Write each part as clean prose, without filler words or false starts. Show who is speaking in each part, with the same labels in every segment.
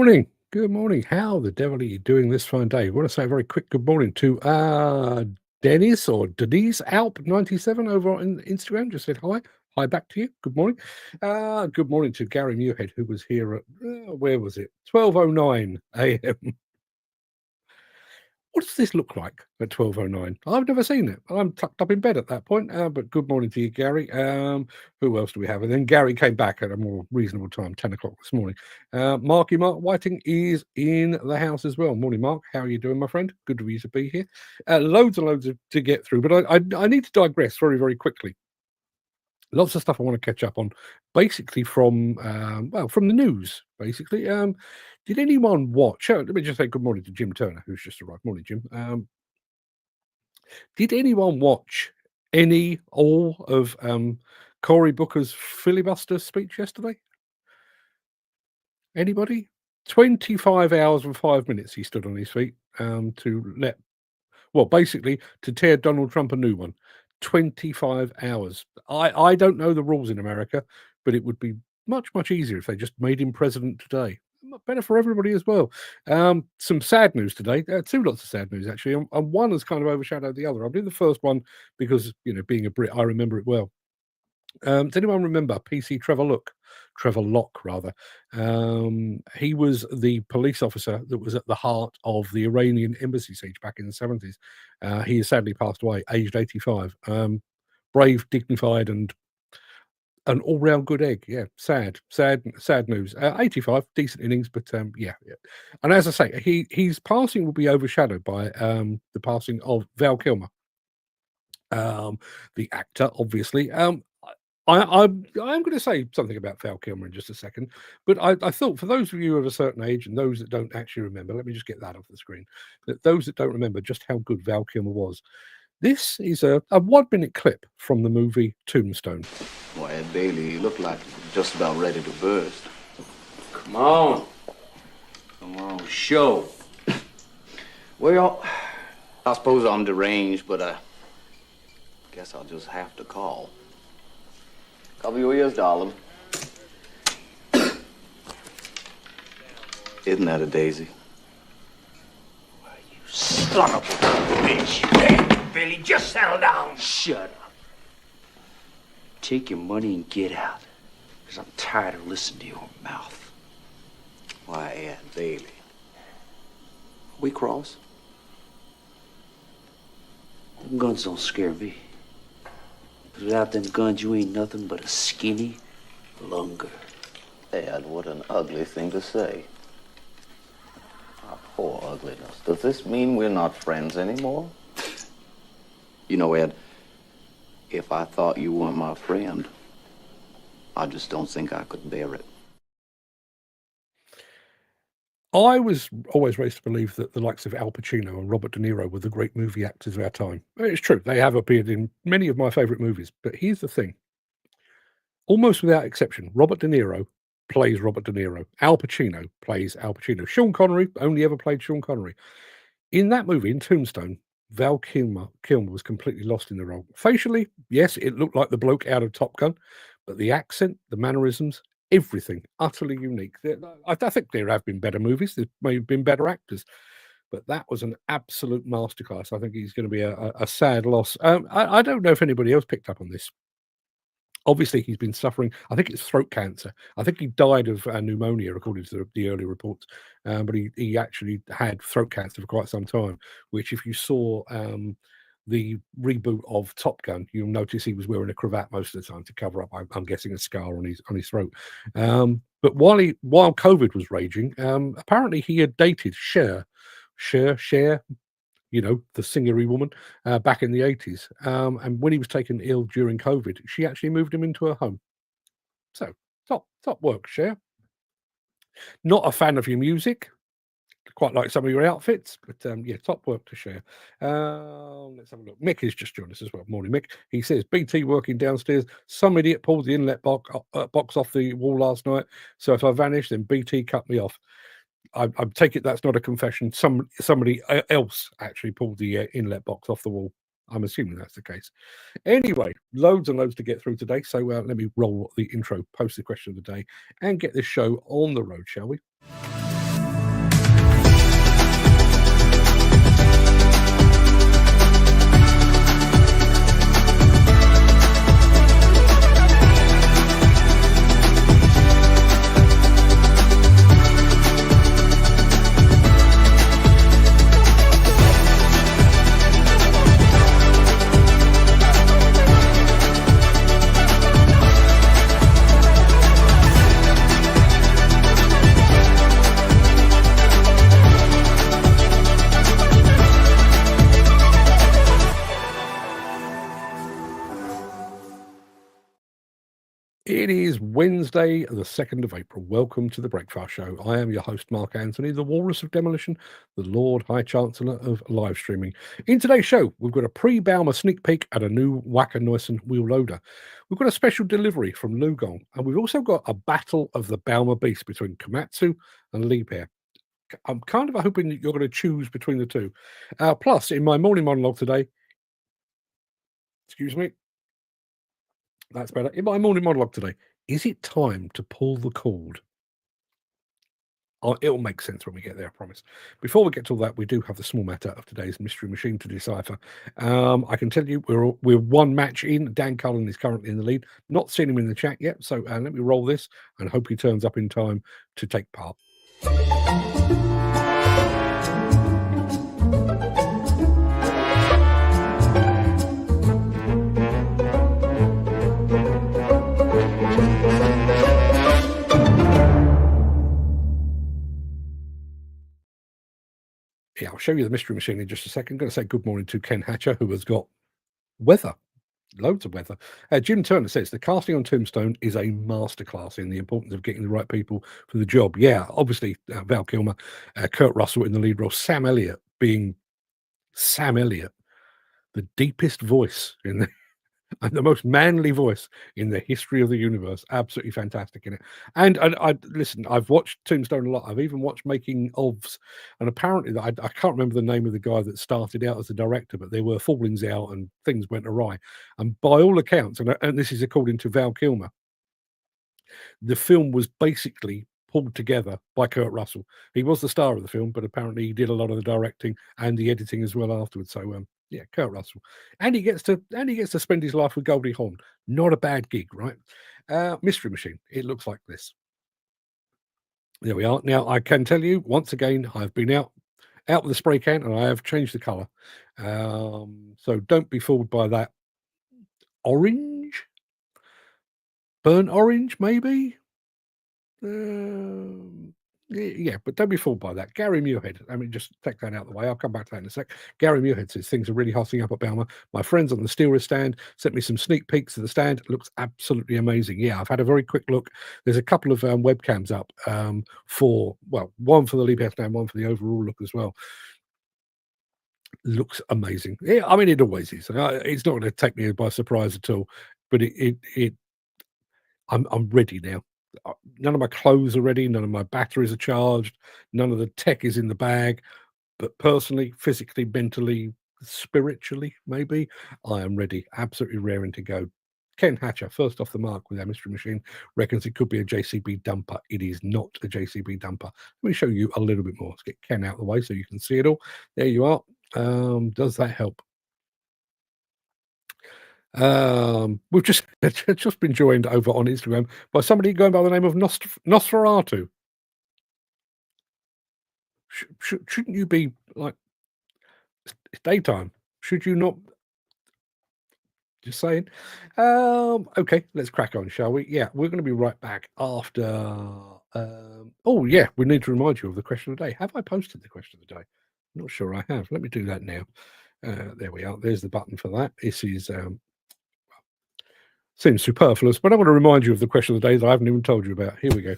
Speaker 1: morning. Good morning. How the devil are you doing this fine day? I want to say a very quick good morning to Dennis or Denise Alp97 over on Instagram. Just said hi. Hi back to you. Good morning. Good morning to Gary Muirhead, who was here at, where was it? 12:09 a.m. What does this look like at 12:09? I've never seen it. I'm tucked up in bed at that point. But good morning to you, Gary. Who else do we have? And then Gary came back at a more reasonable time, 10 o'clock this morning. Mark Whiting is in the house as well. Morning, Mark. How are you doing, my friend? Good of you to be here. Loads and loads to get through, but I need to digress very, very quickly. Lots of stuff I want to catch up on, basically from from the news. Basically, did anyone watch? Let me just say good morning to Jim Turner, who's just arrived. Morning, Jim. Did anyone watch all of Cory Booker's filibuster speech yesterday? Anybody? 25 hours and 5 minutes he stood on his feet basically to tear Donald Trump a new one. 25 hours. I don't know the rules in America, but it would be much, much easier if they just made him president today. Better for everybody as well. Some sad news today. Two lots of sad news, actually. And one has kind of overshadowed the other. I'll do the first one because, being a Brit, I remember it well. Does anyone remember PC Trevor Locke, rather? He was the police officer that was at the heart of the Iranian embassy siege back in the 70s. He has sadly passed away, aged 85. Brave, dignified, and an all-round good egg. Yeah, sad news. 85, decent innings, but yeah. And as I say, his passing will be overshadowed by the passing of Val Kilmer, the actor, obviously. I'm going to say something about Val Kilmer in just a second, but I thought for those of you of a certain age and those that don't actually remember, let me just get that off the screen. That those that don't remember just how good Val Kilmer was. This is a 1 minute clip from the movie Tombstone.
Speaker 2: Boy, Ed Bailey, you look like you're just about ready to burst.
Speaker 3: Come on, show.
Speaker 2: Well, I suppose I'm deranged, but I guess I'll just have to call. Cover your ears, darling. Isn't that a daisy?
Speaker 3: Well, you son of a bitch. Hey, Billy, just settle down. Shut up. Take your money and get out. Because I'm tired of listening to your mouth.
Speaker 2: Why, Aunt Bailey. We cross?
Speaker 3: Them guns don't scare me. Without them guns, you ain't nothing but a skinny lunger.
Speaker 2: Ed, what an ugly thing to say. Our poor ugliness. Does this mean we're not friends anymore? You know, Ed, if I thought you weren't my friend, I just don't think I could bear it.
Speaker 1: I was always raised to believe that the likes of Al Pacino and Robert De Niro were the great movie actors of our time. It's true, they have appeared in many of my favourite movies, but here's the thing. Almost without exception, Robert De Niro plays Robert De Niro. Al Pacino plays Al Pacino. Sean Connery only ever played Sean Connery. In that movie, in Tombstone, Val Kilmer was completely lost in the role. Facially, yes, it looked like the bloke out of Top Gun, but the accent, the mannerisms, everything utterly unique. I think there have been better movies. There may have been better actors, but that was an absolute masterclass. I think he's going to be a sad loss. I don't know if anybody else picked up on this. Obviously, he's been suffering. I think it's throat cancer. I think he died of pneumonia, according to the early reports. But he actually had throat cancer for quite some time. Which, if you saw the reboot of Top Gun, you'll notice he was wearing a cravat most of the time to cover up, I'm guessing, a scar on his throat. But while COVID was raging, apparently he had dated Cher, the singery woman, back in the 80s. And when he was taken ill during COVID, she actually moved him into her home. So top work, Cher. Not a fan of your music. Quite like some of your outfits, but yeah, top work to share. Let's have a look. Mick has just joined us as well. Morning, Mick. He says, BT working downstairs. Some idiot pulled the inlet box off the wall last night. So if I vanish, then BT cut me off. I take it that's not a confession. Somebody else actually pulled the inlet box off the wall. I'm assuming that's the case. Anyway, loads and loads to get through today. So let me roll the intro, post the question of the day, and get this show on the road, shall we? It is Wednesday, the 2nd of April. Welcome to the Breakfast Show. I am your host, Mark Anthony, the Walrus of Demolition, the Lord High Chancellor of live streaming. In today's show, we've got a pre-Bauma sneak peek at a new Wacker Neuson wheel loader. We've got a special delivery from LiuGong, and we've also got a battle of the Bauma beast between Komatsu and Liebherr. I'm kind of hoping that you're going to choose between the two. Plus, in my morning monologue today, excuse me, that's better. In my morning monologue today, is it time to pull the cord? Oh, it'll make sense when we get there, I promise. Before we get to all that, we do have the small matter of today's mystery machine to decipher. I can tell you we're one match in. Dan Cullen is currently in the lead. Not seen him in the chat yet, so let me roll this and hope he turns up in time to take part. Yeah, I'll show you the mystery machine in just a second. I'm going to say good morning to Ken Hatcher, who has got weather, loads of weather. Jim Turner says the casting on Tombstone is a masterclass in the importance of getting the right people for the job. Yeah, obviously Val Kilmer, Kurt Russell in the lead role, Sam Elliott being Sam Elliott, the deepest voice in the and the most manly voice in the history of the universe. Absolutely fantastic in it. And I listen, I've watched Tombstone a lot. I've even watched making ofs, and apparently I can't remember the name of the guy that started out as a director, but there were fallings out and things went awry. And by all accounts, and this is according to Val Kilmer, the film was basically pulled together by Kurt Russell. He was the star of the film, but apparently he did a lot of the directing and the editing as well afterwards. So yeah, Kurt Russell, and he gets to spend his life with Goldie Hawn. Not a bad gig, right? Mystery Machine. It looks like this. There we are. Now I can tell you once again, I've been out with the spray can and I have changed the color. So don't be fooled by that. Orange, burnt orange, maybe. Yeah, but don't be fooled by that. Gary Muirhead, I mean, just take that out of the way. I'll come back to that in a sec. Gary Muirhead says things are really hotting up at Bauma. My friends on the steerage stand sent me some sneak peeks of the stand. It looks absolutely amazing. Yeah, I've had a very quick look. There's a couple of webcams up for, well, one for the Liebherr stand, one for the overall look as well. Looks amazing. Yeah, I mean, it always is. It's not going to take me by surprise at all, but I'm ready now. None of my clothes are ready. None of my batteries are charged. None of the tech is in the bag. But personally, physically, mentally, spiritually, maybe, I am ready. Absolutely raring to go. Ken Hatcher, first off the mark with our mystery machine, reckons it could be a JCB dumper. It is not a JCB dumper. Let me show you a little bit more. Let's get Ken out of the way so you can see it all. There you are. Does that help? We've just been joined over on Instagram by somebody going by the name of Nosferatu. Shouldn't you be like, it's daytime? Should you not? Just saying. Okay, let's crack on, shall we? Yeah, we're going to be right back after. Oh yeah, we need to remind you of the question of the day. Have I posted the question of the day? I'm not sure I have. Let me do that now. There we are. There's the button for that. This is seems superfluous, but I want to remind you of the question of the day that I haven't even told you about. Here we go.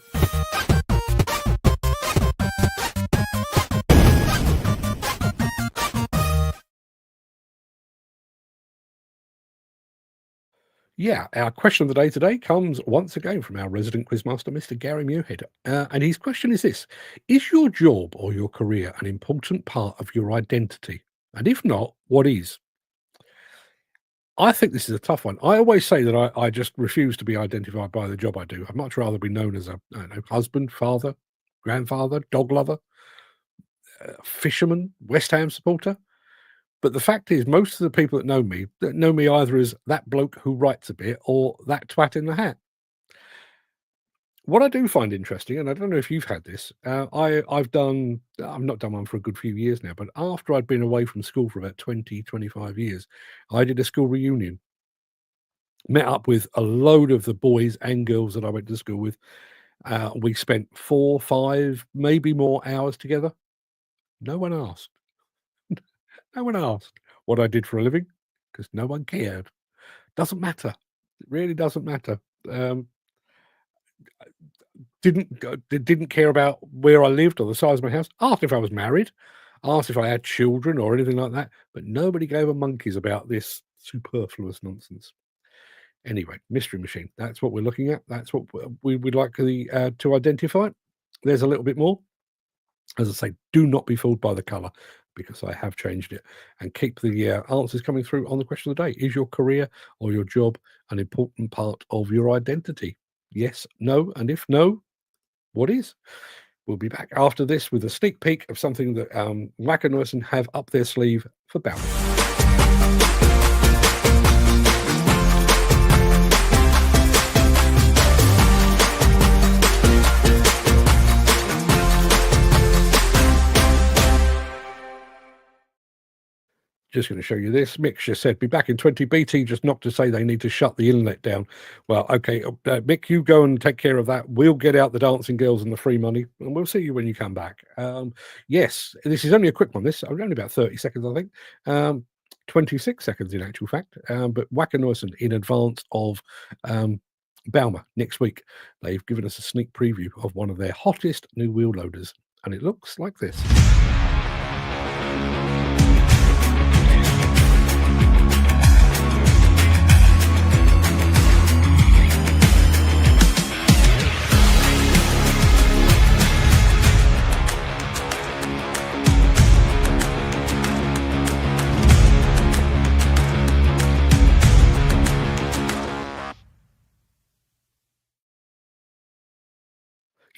Speaker 1: Yeah, our question of the day today comes once again from our resident quizmaster, Mr. Gary Muirhead. And his question is this: is your job or your career an important part of your identity? And if not, what is? I think this is a tough one. I always say that I just refuse to be identified by the job I do. I'd much rather be known as a husband, father, grandfather, dog lover, fisherman, West Ham supporter. But the fact is, most of the people that know me either as that bloke who writes a bit or that twat in the hat. What I do find interesting, and I don't know if you've had this, I've not done one for a good few years now, but after I'd been away from school for about 20, 25 years, I did a school reunion. Met up with a load of the boys and girls that I went to school with. We spent 4, 5, maybe more hours together. No one asked. No one asked what I did for a living because no one cared. Doesn't matter. It really doesn't matter. didn't care about where I lived or the size of my house. Asked if I was married, asked if I had children or anything like that, but nobody gave a monkeys about this superfluous nonsense. Anyway, Mystery Machine. That's what we're looking at. That's what we would like to identify. There's a little bit more. As I say, do not be fooled by the colour, because I have changed it. And keep the answers coming through on the question of the day. Is your career or your job an important part of your identity? Yes, no, and if no, what is? We'll be back after this with a sneak peek of something that Wacker Neuson have up their sleeve for Bauma. Just going to show you this. Mick just said, be back in 20. BT just knocked to say they need to shut the internet down. Well, okay, Mick, you go and take care of that. We'll get out the dancing girls and the free money, and we'll see you when you come back. Yes, this is only a quick one. This only about 30 seconds, I think. 26 seconds in actual fact. But Wacker Neuson in advance of Bauma next week. They've given us a sneak preview of one of their hottest new wheel loaders, and it looks like this.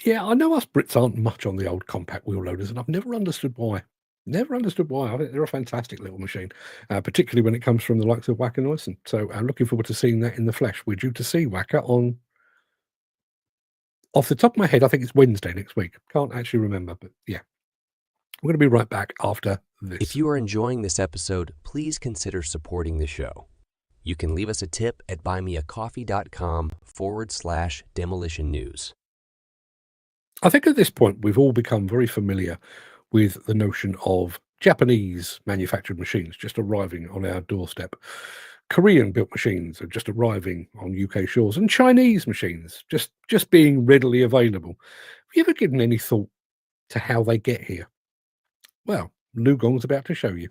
Speaker 1: Yeah, I know us Brits aren't much on the old compact wheel loaders, and I've never understood why. Never understood why. I think they're a fantastic little machine, particularly when it comes from the likes of Wacker Neuson. So I'm looking forward to seeing that in the flesh. We're due to see Wacker on, off the top of my head, I think it's Wednesday next week. Can't actually remember, but yeah. We're going to be right back after this.
Speaker 4: If you are enjoying this episode, please consider supporting the show. You can leave us a tip at buymeacoffee.com/demolition news.
Speaker 1: I think at this point, we've all become very familiar with the notion of Japanese manufactured machines just arriving on our doorstep. Korean built machines are just arriving on UK shores, and Chinese machines just being readily available. Have you ever given any thought to how they get here? Well, LiuGong's about to show you.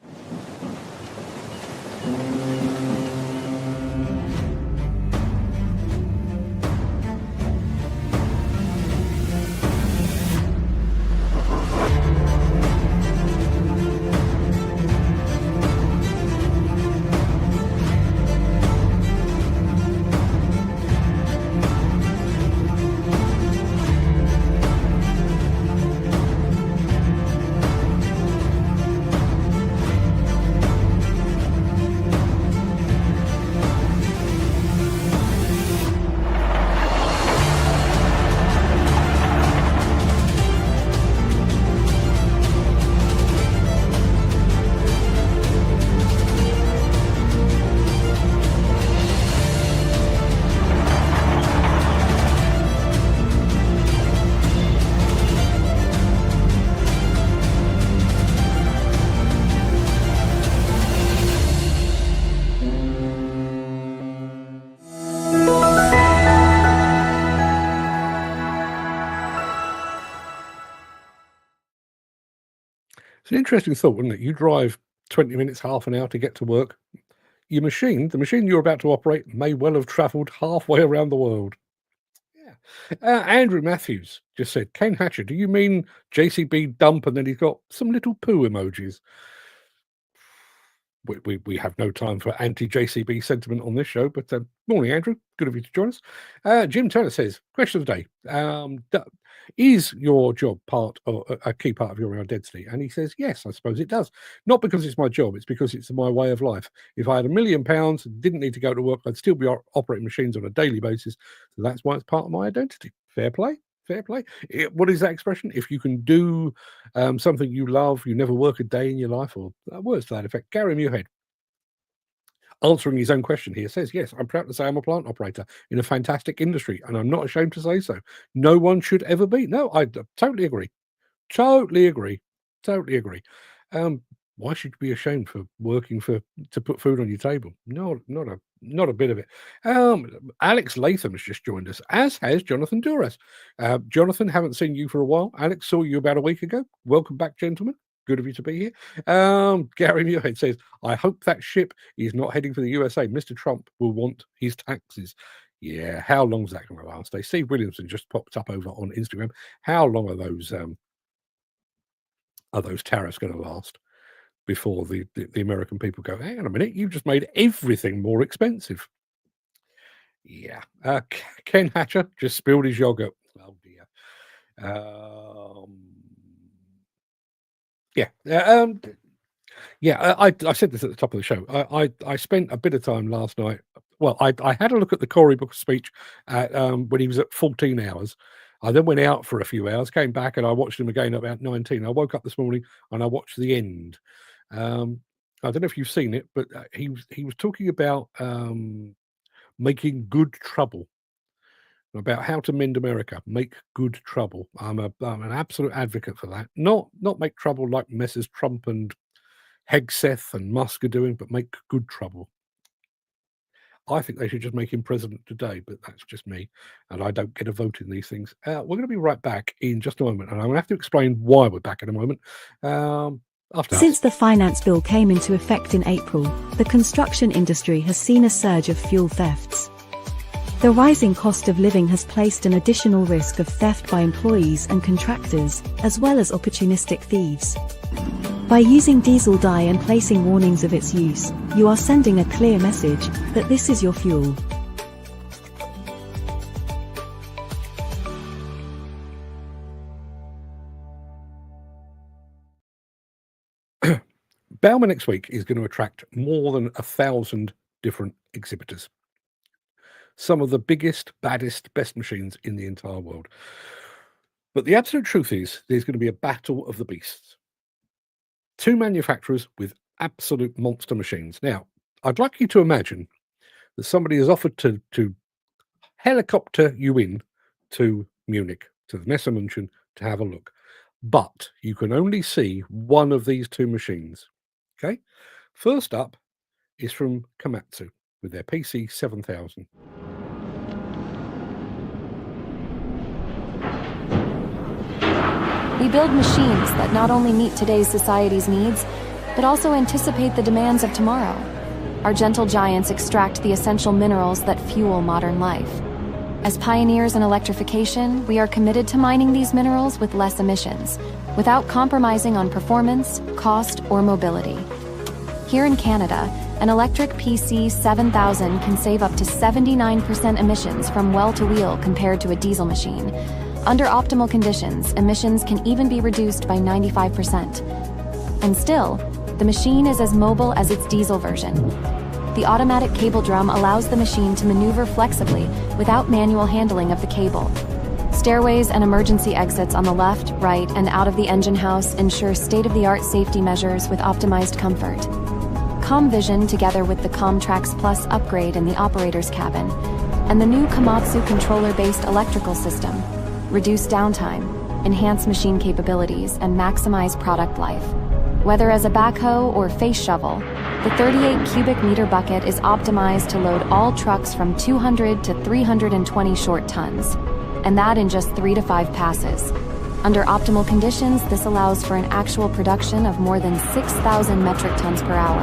Speaker 1: It's an interesting thought, isn't it? You drive 20 minutes, half an hour to get to work. The machine you're about to operate may well have travelled halfway around the world. Yeah. Andrew Matthews just said, Kane Hatcher, do you mean JCB dump? And then he's got some little poo emojis. We have no time for anti-JCB sentiment on this show, but morning, Andrew. Good of you to join us. Jim Turner says, question of the day. Is your job part or a key part of your identity? And he says, yes, I suppose it does. Not because it's my job, it's because it's my way of life. If I had £1 million, didn't need to go to work, I'd still be operating machines on a daily basis. So that's why it's part of my identity. Fair play. Fair play. What is that expression? If you can do something you love, you never work a day in your life, or words to that effect. Gary Muirhead, answering his own question here, says, yes, I'm proud to say I'm a plant operator in a fantastic industry, and I'm not ashamed to say so. No one should ever be. No, I totally agree. Totally agree. Totally agree. Why should you be ashamed for working to put food on your table? No, not a bit of it. Alex Latham has just joined us, as has Jonathan Duras. Jonathan, haven't seen you for a while. Alex, saw you about a week ago. Welcome back, gentlemen. Good of you to be here. Gary Muirhead says, I hope that ship is not heading for the USA. Mr. Trump will want his taxes. Yeah, how long's that going to last? Steve Williamson just popped up over on Instagram. How long are those tariffs going to last before the American people go, hang on a minute, you've just made everything more expensive? Yeah. Ken Hatcher just spilled his yogurt. Oh, dear. I said this at the top of the show. I spent a bit of time last night. Well, I had a look at the Cory Booker speech at, when he was at 14 hours. I then went out for a few hours, came back, and I watched him again at about 19. I woke up this morning and I watched the end. I don't know if you've seen it, but he was talking about making good trouble, about how to mend America, make good trouble. I'm an absolute advocate for that. Not make trouble like Messrs. Trump and Hegseth and Musk are doing, but make good trouble. I think they should just make him president today, but that's just me, and I don't get a vote in these things. We're going to be right back in just a moment, and I'm going to have to explain why we're back in a moment.
Speaker 5: Since the finance bill came into effect in April, the construction industry has seen a surge of fuel thefts. The rising cost of living has placed an additional risk of theft by employees and contractors, as well as opportunistic thieves. By using diesel dye and placing warnings of its use, you are sending a clear message that this is your fuel.
Speaker 1: Bauma next week is going to attract more than 1,000 different exhibitors. Some of the biggest, baddest, best machines in the entire world. But the absolute truth is there's going to be a battle of the beasts. Two manufacturers with absolute monster machines. Now, I'd like you to imagine that somebody has offered to helicopter you in to Munich, to the Messermünchen, to have a look. But you can only see one of these two machines. Okay? First up is from Komatsu with their PC 7000.
Speaker 6: We build machines that not only meet today's society's needs, but also anticipate the demands of tomorrow. Our gentle giants extract the essential minerals that fuel modern life. As pioneers in electrification, we are committed to mining these minerals with less emissions, without compromising on performance, cost, or mobility. Here in Canada, an electric PC 7000 can save up to 79% emissions from well to wheel compared to a diesel machine. Under optimal conditions, emissions can even be reduced by 95%. And still, the machine is as mobile as its diesel version. The automatic cable drum allows the machine to maneuver flexibly without manual handling of the cable. Stairways and emergency exits on the left, right, and out of the engine house ensure state-of-the-art safety measures with optimized comfort. ComVision, together with the ComTrax Plus upgrade in the operator's cabin, and the new Komatsu controller-based electrical system, reduce downtime, enhance machine capabilities, and maximize product life. Whether as a backhoe or face shovel, the 38 cubic meter bucket is optimized to load all trucks from 200 to 320 short tons, and that in just 3 to 5 passes. Under optimal conditions, this allows for an actual production of more than 6,000 metric tons per hour.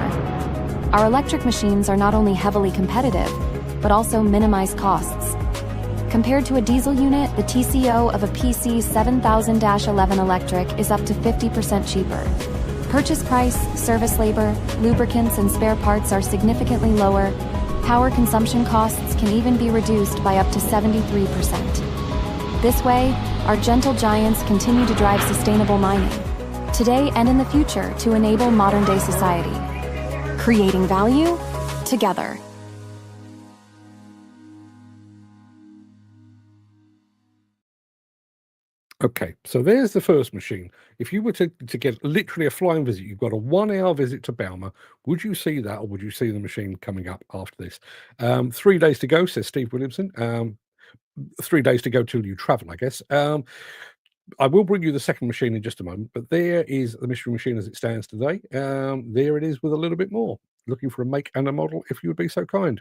Speaker 6: Our electric machines are not only heavily competitive, but also minimize costs. Compared to a diesel unit, the TCO of a PC 7000-11 electric is up to 50% cheaper. Purchase price, service labor, lubricants, and spare parts are significantly lower. Power consumption costs can even be reduced by up to 73%. This way, our gentle giants continue to drive sustainable mining, today and in the future, to enable modern-day society. Creating value together.
Speaker 1: Okay, so there's the first machine. If you were to get literally a flying visit, you've got a 1 hour visit to Bauma, would you see that, or would you see the machine coming up after this? 3 days to go, says Steve Williamson. 3 days to go till you travel, I guess. I will bring you the second machine in just a moment, but there is the mystery machine as it stands today. There it is with a little bit more. Looking for a make and a model, if you would be so kind.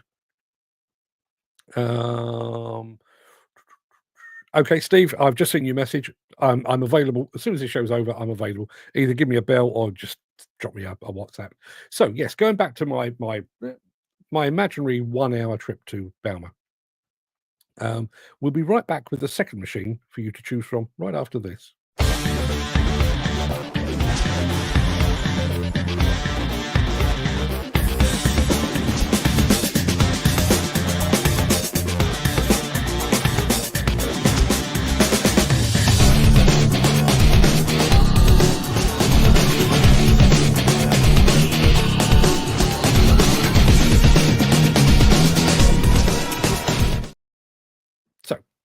Speaker 1: Okay, Steve, I've just seen your message. I'm available. As soon as this show's over, I'm available. Either give me a bell or just drop me a WhatsApp. So, yes, going back to my imaginary 1 hour trip to Bauma. We'll be right back with the second machine for you to choose from right after this.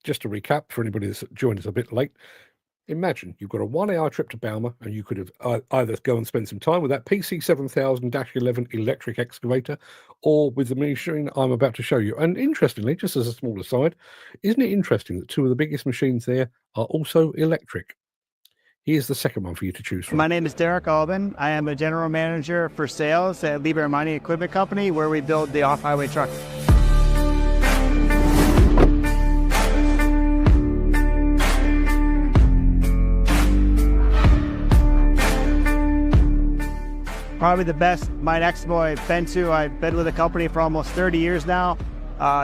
Speaker 1: Just to recap for anybody that's joined us a bit late, imagine you've got a 1 hour trip to Bauma and you could have either go and spend some time with that PC 7000-11 electric excavator or with the machine I'm about to show you. And interestingly, just as a small aside, isn't it interesting that two of the biggest machines there are also electric? Here's the second one for you to choose from.
Speaker 7: My name is Derek Albin. I am a general manager for sales at Liebherr Mining Equipment Company, where we build the off-highway truck. Probably the best mine expo I've been to. I've been with the company for almost 30 years now.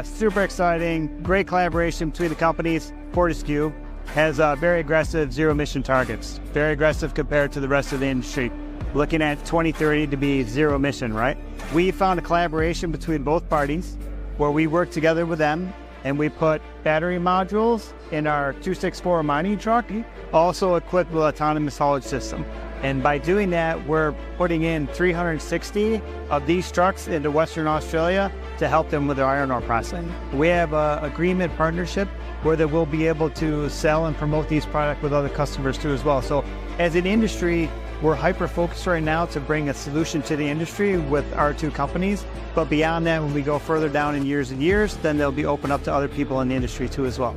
Speaker 7: Super exciting, great collaboration between the companies. Fortescue has very aggressive zero-emission targets, very aggressive compared to the rest of the industry. Looking at 2030 to be zero emission, right? We found a collaboration between both parties where we work together with them and we put battery modules in our 264 mining truck, also equipped with autonomous haulage system. And by doing that, we're putting in 360 of these trucks into Western Australia to help them with their iron ore processing. We have an agreement partnership where they will be able to sell and promote these products with other customers too as well. So as an industry, we're hyper-focused right now to bring a solution to the industry with our two companies. But beyond that, when we go further down in years and years, then they'll be open up to other people in the industry too as well.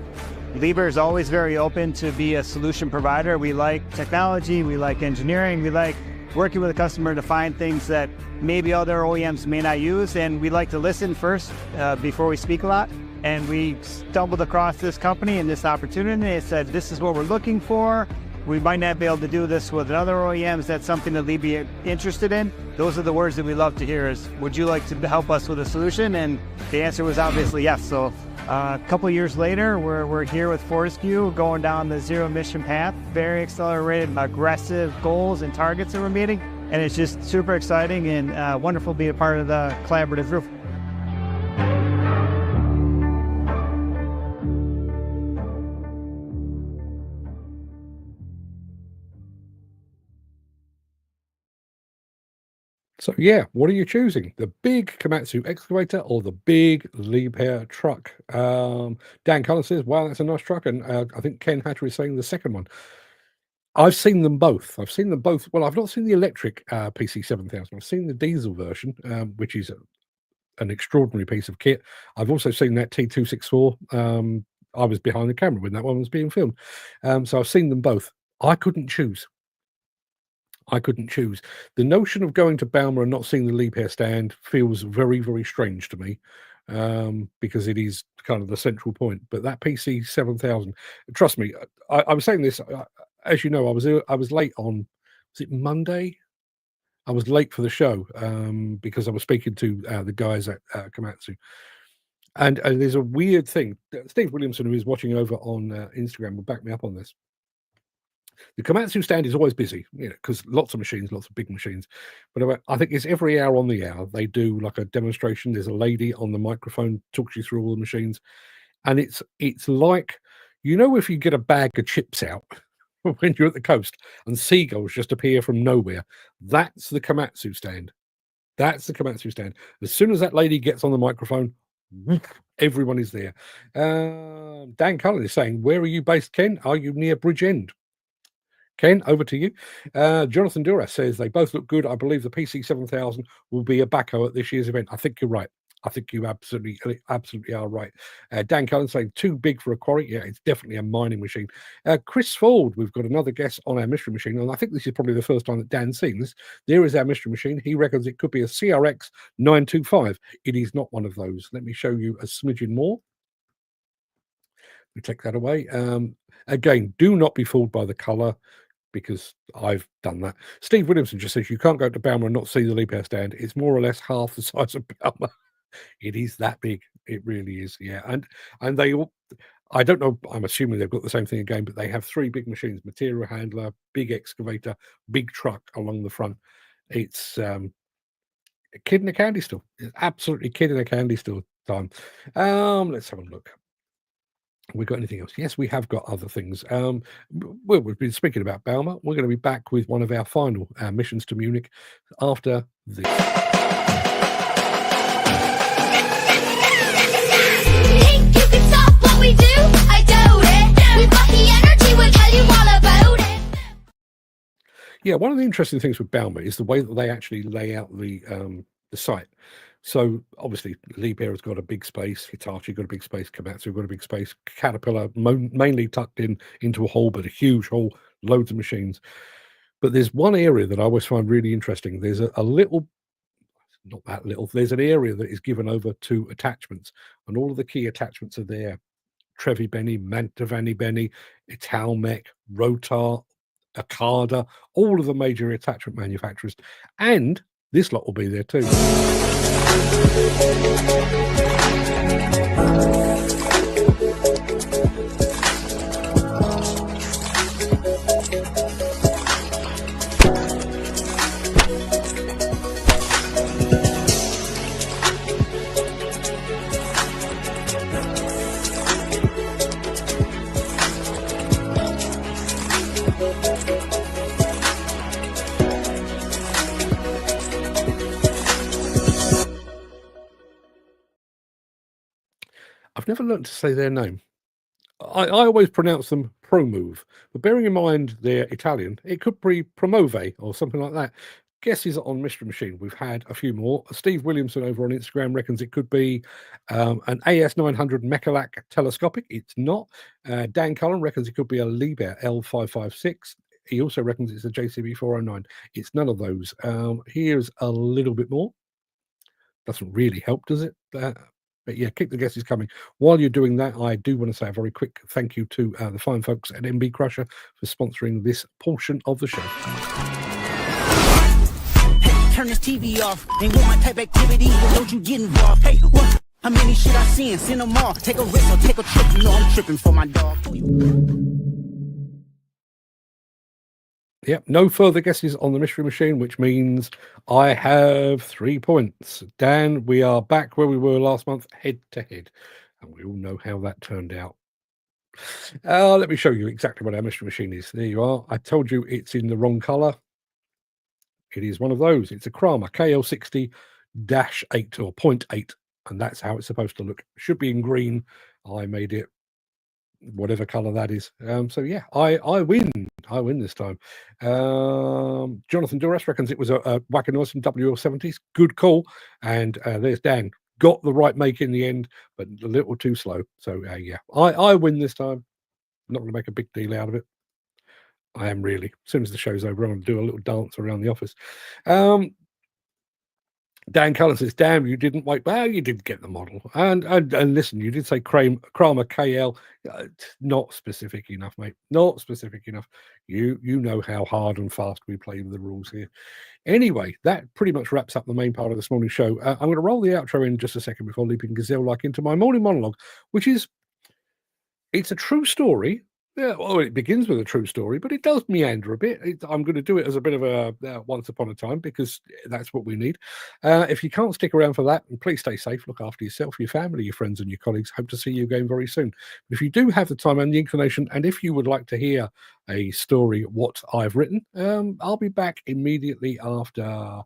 Speaker 7: Liebherr is always very open to be a solution provider. We like technology, we like engineering, we like working with a customer to find things that maybe other OEMs may not use, and we like to listen first before we speak a lot. And we stumbled across this company and this opportunity. They said, this is what we're looking for. We might not be able to do this with other OEMs. That's something that Liebherr is interested in. Those are the words that we love to hear is, would you like to help us with a solution? And the answer was obviously yes. So a couple of years later, we're here with Fortescue going down the zero emission path, very accelerated, aggressive goals and targets that we're meeting. And it's just super exciting and wonderful to be a part of the collaborative group.
Speaker 1: So yeah, what are you choosing? The big Komatsu excavator or the big Liebherr truck? Dan Cullen says, wow, that's a nice truck. And I think Ken Hatter is saying the second one. I've seen them both. Well, I've not seen the electric PC 7000. I've seen the diesel version, which is an extraordinary piece of kit. I've also seen that T264. I was behind the camera when that one was being filmed. So I've seen them both. I couldn't choose. The notion of going to Bauma and not seeing the Liebherr stand feels very, very strange to me, because it is kind of the central point. But that PC 7000, trust me, I was saying this, as you know, I was late on, was it Monday? I was late for the show because I was speaking to the guys at Komatsu. And there's a weird thing. Steve Williamson, who is watching over on Instagram, will back me up on this. The Komatsu stand is always busy, because lots of machines, lots of big machines. But I think it's every hour on the hour they do like a demonstration. There's a lady on the microphone talks you through all the machines, and it's like, if you get a bag of chips out when you're at the coast and seagulls just appear from nowhere, that's the Komatsu stand. As soon as that lady gets on the microphone, everyone is there. Dan Cullen is saying, where are you based, Ken? Are you near Bridgend? Ken, over to you. Jonathan Duras says they both look good. I believe the PC 7000 will be a backhoe at this year's event. I think you're right. I think you absolutely are right. Dan Cullen saying too big for a quarry. Yeah, it's definitely a mining machine. Chris Ford, we've got another guest on our mystery machine, and I think this is probably the first time that Dan's seen this. There is our mystery machine. He reckons it could be a CRX 925. It is not one of those. Let me show you a smidgen more. We take that away. Again, do not be fooled by the colour, because I've done that. Steve Williamson just says you can't go to Bauma and not see the Liebherr stand. It's more or less half the size of Bauma. It is that big. It really is. Yeah. And they all, I don't know, I'm assuming they've got the same thing again, but they have 3 big machines: material handler, big excavator, big truck along the front. It's a kid in a candy store. It's absolutely kid in a candy store time. Let's have a look. We got anything else? Yes, we have got other things. Well, we've been speaking about Bauma. We're going to be back with one of our final missions to Munich after this.
Speaker 8: Think you can stop what we do? I doubt it. We've got the energy, we'll tell you all about it.
Speaker 1: Yeah, one of the interesting things with Bauma is the way that they actually lay out the site. So obviously, Liebherr has got a big space, Hitachi got a big space, Komatsu got a big space, Caterpillar mainly tucked into a hole, but a huge hole, loads of machines. But there's one area that I always find really interesting. There's a little, not that little, there's an area that is given over to attachments, and all of the key attachments are there. Trevi Beni, Mantovani Beni, Italmec, Rotar, Akada, all of the major attachment manufacturers. And this lot will be there too. I've never learned to say their name. I always pronounce them Promove, but bearing in mind they're Italian, it could be Promove or something like that. Guesses on Mystery Machine. We've had a few more. Steve Williamson over on Instagram reckons it could be an AS900 Mechalac telescopic. It's not. Dan Cullen reckons it could be a Liebherr L556. He also reckons it's a JCB 409. It's none of those. Here's a little bit more. Doesn't really help, does it? But yeah, keep the guesses coming. While you're doing that, I do want to say a very quick thank you to the fine folks at MB Crusher for sponsoring this portion of the show.
Speaker 9: Hey, turn this TV off. Ain't want my type activity, but don't you get involved. Hey, what? How many shit I seen? Send them off. Take a risk or take a trip. You know I'm tripping for my dog.
Speaker 1: Yep, no further guesses on the Mystery Machine, which means I have 3 points. Dan, we are back where we were last month, head to head. And we all know how that turned out. Let me show you exactly what our Mystery Machine is. There you are. I told you it's in the wrong colour. It is one of those. It's a Kramer KL60-8 or 0.8. And that's how it's supposed to look. Should be in green. I made it whatever color that is. So yeah, I win this time. Jonathan Duras reckons it was a Wacker Neuson WL70s. Good call. And there's Dan, got the right make in the end, but a little too slow. So yeah, I win this time. I'm not going to make a big deal out of it. I am really. As soon as the show's over, I'm going to do a little dance around the office. Dan Cullen says, damn, you didn't wait. Well, you did get the model. And listen, you did say Kramer KL. Not specific enough, mate. Not specific enough. You know how hard and fast we play with the rules here. Anyway, that pretty much wraps up the main part of this morning's show. I'm going to roll the outro in just a second before leaping gazelle-like into my morning monologue, which is, it's a true story. Yeah, well, it begins with a true story, but it does meander a bit. I'm going to do it as a bit of a once upon a time, because that's what we need. If you can't stick around for that, please stay safe, look after yourself, your family, your friends and your colleagues. Hope to see you again very soon. If you do have the time and the inclination, and if you would like to hear a story, what I've written, I'll be back immediately after...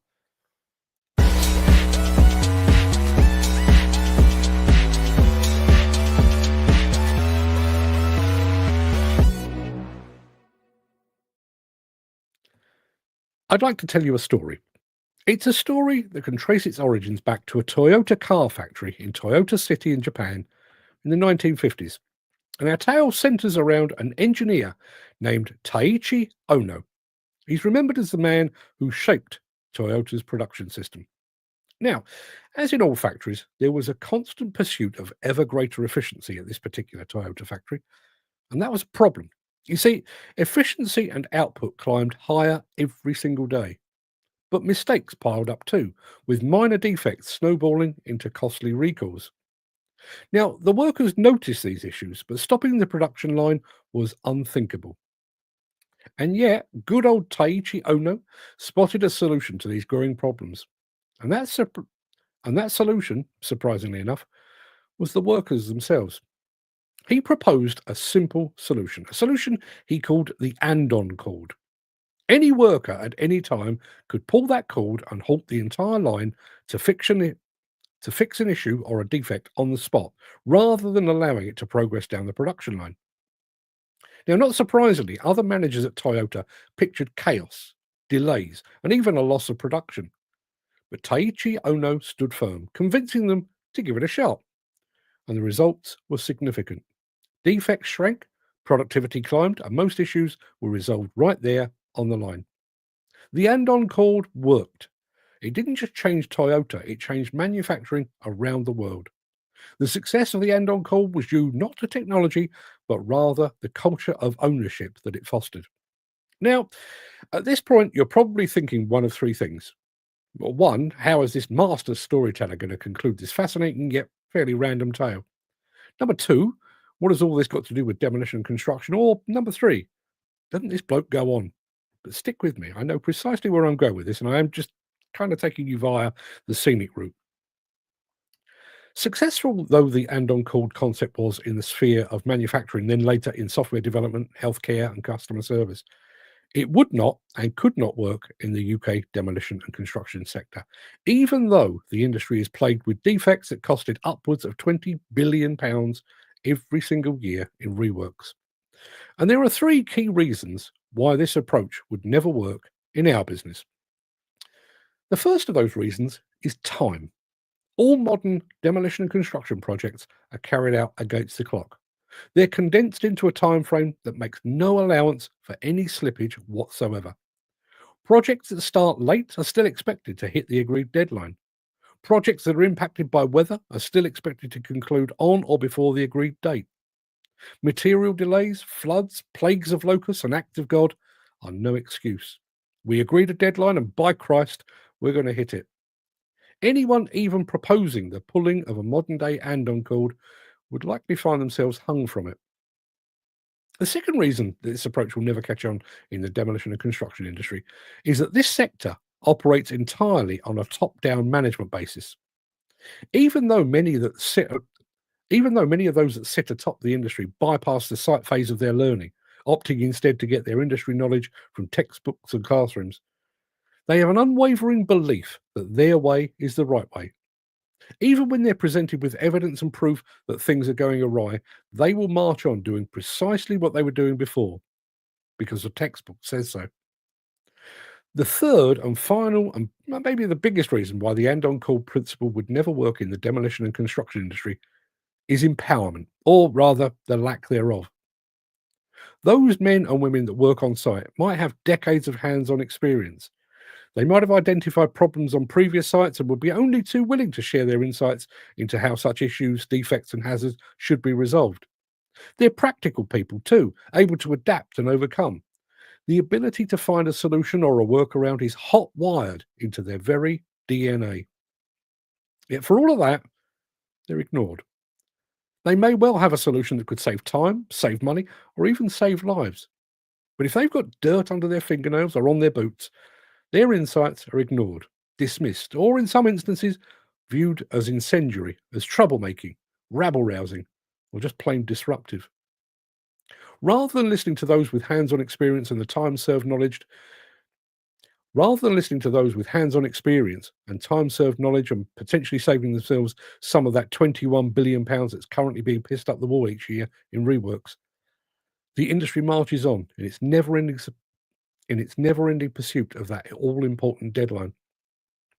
Speaker 1: I'd like to tell you a story. It's a story that can trace its origins back to a Toyota car factory in Toyota City in Japan in the 1950s. And our tale centres around an engineer named Taiichi Ono. He's remembered as the man who shaped Toyota's production system. Now, as in all factories, there was a constant pursuit of ever greater efficiency at this particular Toyota factory, and that was a problem. You see, efficiency and output climbed higher every single day. But mistakes piled up too, with minor defects snowballing into costly recalls. Now, the workers noticed these issues, but stopping the production line was unthinkable. And yet, good old Taiichi Ono spotted a solution to these growing problems. And that solution, surprisingly enough, was the workers themselves. He proposed a simple solution, a solution he called the andon cord. Any worker at any time could pull that cord and halt the entire line to fix an issue or a defect on the spot, rather than allowing it to progress down the production line. Now, not surprisingly, other managers at Toyota pictured chaos, delays, and even a loss of production. But Taiichi Ono stood firm, convincing them to give it a shot. And the results were significant. Defects shrank, productivity climbed, and most issues were resolved right there on the line. The andon cord worked. It didn't just change Toyota, it changed manufacturing around the world. The success of the andon cord was due not to technology, but rather the culture of ownership that it fostered. Now, at this point, you're probably thinking one of three things. Well, one, how is this master storyteller going to conclude this fascinating yet fairly random tale? Number two, what has all this got to do with demolition and construction? Or number three, doesn't this bloke go on? But stick with me. I know precisely where I'm going with this, and I am just kind of taking you via the scenic route. Successful though the andon cord concept was in the sphere of manufacturing, then later in software development, healthcare, and customer service, it would not and could not work in the UK demolition and construction sector, even though the industry is plagued with defects that costed upwards of £20 billion every single year in reworks. And there are three key reasons why this approach would never work in our business. The first of those reasons is time. All modern demolition and construction projects are carried out against the clock. They're condensed into a time frame that makes no allowance for any slippage whatsoever. Projects that start late are still expected to hit the agreed deadline. Projects that are impacted by weather are still expected to conclude on or before the agreed date. Material delays, floods, plagues of locusts, and acts of God are no excuse. We agreed a deadline, and by Christ, we're going to hit it. Anyone even proposing the pulling of a modern-day andon cord would likely find themselves hung from it. The second reason that this approach will never catch on in the demolition and construction industry is that this sector operates entirely on a top-down management basis. Even though many of those that sit atop the industry bypass the site phase of their learning, opting instead to get their industry knowledge from textbooks and classrooms, they have an unwavering belief that their way is the right way. Even when they're presented with evidence and proof that things are going awry, they will march on doing precisely what they were doing before, because the textbook says so. The third and final, and maybe the biggest reason why the andon cord principle would never work in the demolition and construction industry is empowerment, or rather, the lack thereof. Those men and women that work on site might have decades of hands-on experience. They might have identified problems on previous sites and would be only too willing to share their insights into how such issues, defects, and hazards should be resolved. They're practical people too, able to adapt and overcome. The ability to find a solution or a workaround is hot-wired into their very DNA. Yet for all of that, they're ignored. They may well have a solution that could save time, save money, or even save lives. But if they've got dirt under their fingernails or on their boots, their insights are ignored, dismissed, or in some instances, viewed as incendiary, as troublemaking, rabble-rousing, or just plain disruptive. Rather than listening to those with hands-on experience and time-served knowledge, and potentially saving themselves some of that £21 billion that's currently being pissed up the wall each year in reworks, the industry marches on in its never-ending pursuit of that all-important deadline.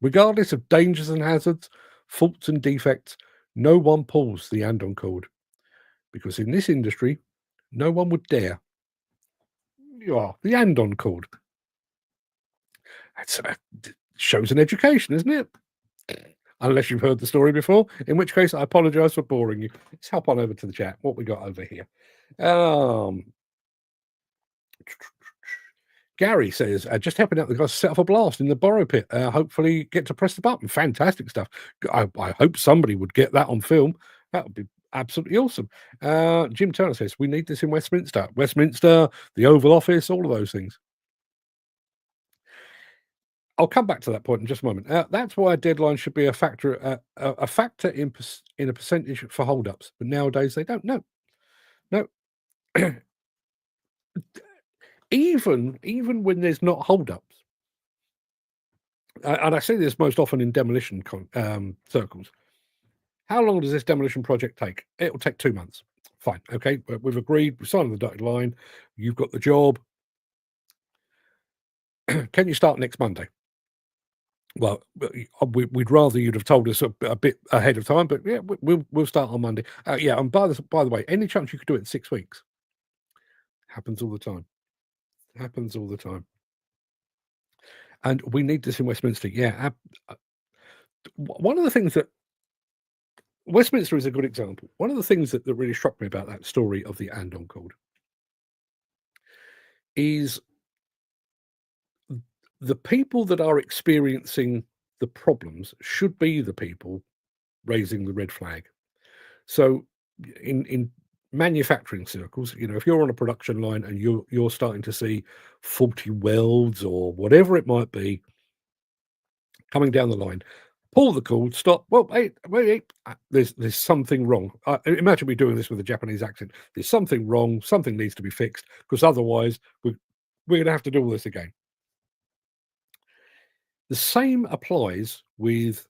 Speaker 1: Regardless of dangers and hazards, faults and defects, no one pulls the andon cord. Because in this industry, no one would dare. You are the andon cord. That shows an education, isn't it? Unless you've heard the story before, in which case I apologise for boring you. Let's hop on over to the chat. What we got over here? Gary says, just helping out the guys set off a blast in the borrow pit. Hopefully get to press the button. Fantastic stuff. I hope somebody would get that on film. That would be absolutely awesome. Jim Turner says, we need this in Westminster. Westminster, the Oval Office, all of those things. I'll come back to that point in just a moment. That's why a deadline should be a factor in a percentage for hold-ups. But nowadays they don't. No. Even when there's not hold-ups, and I see this most often in demolition circles. How long does this demolition project take? It will take 2 months. Fine. Okay. We've agreed. We signed the dotted line. You've got the job. Can you start next Monday? Well, we'd rather you'd have told us a bit ahead of time, but yeah, we'll start on Monday. Yeah, and by the way, any chance you could do it in 6 weeks? Happens all the time. Happens all the time. And we need this in Westminster. Yeah. One of the things that Westminster is a good example. One of the things that really struck me about that story of the andon cord is the people that are experiencing the problems should be the people raising the red flag. So in manufacturing circles, if you're on a production line and you're starting to see faulty welds or whatever it might be coming down the line, pull the cord, stop. Well, wait, there's something wrong. Imagine me doing this with a Japanese accent. There's something wrong. Something needs to be fixed, because otherwise we're going to have to do all this again. The same applies with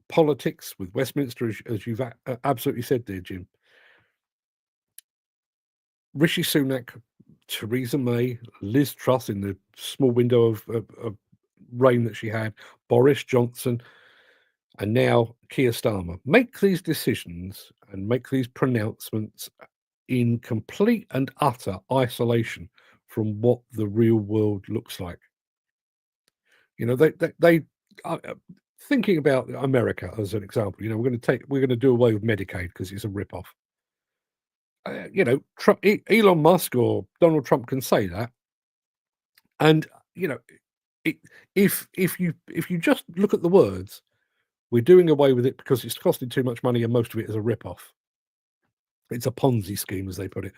Speaker 1: politics, with Westminster, as you've absolutely said there, Jim. Rishi Sunak, Theresa May, Liz Truss in the small window of reign that she had, Boris Johnson, and now Keir Starmer make these decisions and make these pronouncements in complete and utter isolation from what the real world looks like. They thinking about America as an example. We're going to do away with Medicaid because it's a rip-off. Elon Musk or Donald Trump can say that, and if you just look at the words, we're doing away with it because it's costing too much money and most of it is a rip-off. It's a Ponzi scheme, as they put it.